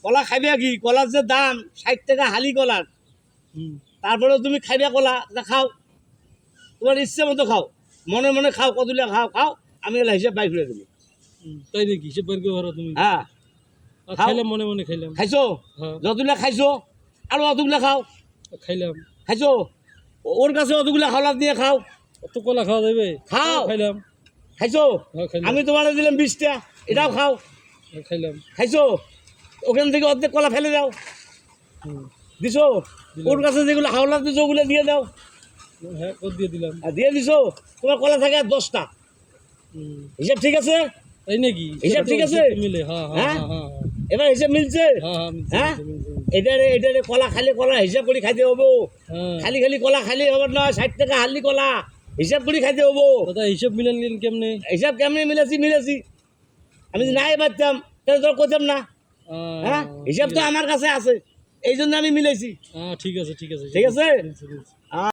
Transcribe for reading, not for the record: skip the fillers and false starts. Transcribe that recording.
কলা খাইবে কি? কলার যে দাম 60 টাকা হালি কলার, তারপরেও তুমি খাইবে কলা, খাও, তোমার ইচ্ছে মতো খাও, মনে মনে খাও, কতগুলা খাও খাও, আমি এলা হিসাব বাই করে দেবো। তাই নাকি? হিসেব বের করে তুমি? হ্যাঁ, খাইলাম, মনে মনে খাইলাম। খাইছো? হ্যাঁ। যতগুলা খাইছো আরো অতগুলা খাও। খাইলাম। খাইছো? ওর কাছে অতগুলা খাওয়ার দিয়ে খাও। অত কলা খাওয়া যাবে? খাও। খাইলাম। খাইছো? হ্যাঁ, খাইলাম। আমি তোমার দিলাম 20টা, এটাও খাও। খাইলাম। খাইছো? ওখান থেকে অর্ধেক কলা ফেলে দাও। দিছো? ওর কাছে যেগুলো হাওলাত দিছো ওগুলো দিয়ে দাও। হ্যাঁ, দিয়ে দিলাম। আর দিয়ে দিছো, তোমার কলা থাকে 10টা। হিসাব ঠিক আছে? তাই নাকি? হিসাব ঠিক আছে? মিলে। হ্যাঁ হ্যাঁ হ্যাঁ। এবার হিসাব মিলছে? হ্যাঁ, এটারে কলা খালি কলা হিসাব করে খাইতে হবো। খালি খালি কলা খালি হবে না, 60 টাকা হালি কলা হিসাব করে খাইতে হবো। দাদা হিসাব মিলালেন কেমনে? হিসাব কেমনে মিলেছি? আমি যদি নাই পারতাম তাহলে তোর করতাম না। হ্যাঁ, হিসাব তো আমার কাছে আছে, এই জন্য আমি মিলেছি। ঠিক আছে ঠিক আছে ঠিক আছে।